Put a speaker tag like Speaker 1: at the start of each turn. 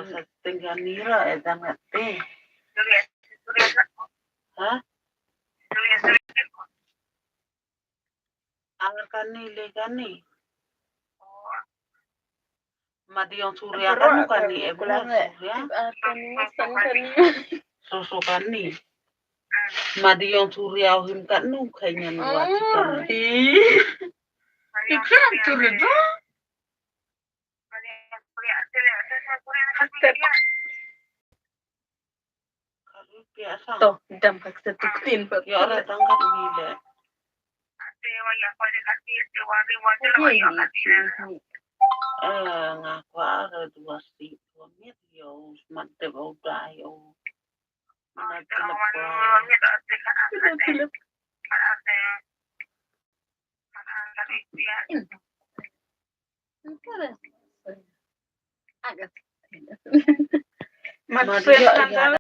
Speaker 1: sa tinggal nira ngerti. Hah? Kani kani. Madiong surya kan kani surya. Susu kani. Madiong surya him kan nu kanya nuati kan.
Speaker 2: Ikram turdo.
Speaker 1: Kalau biasa.
Speaker 2: Toh, jam kak setuktin pak.
Speaker 1: Ya orang tangkap gila. Ngaku ada 2 menit ya, mantep udah ya. Mana telepon.
Speaker 2: Agak. Maksudnya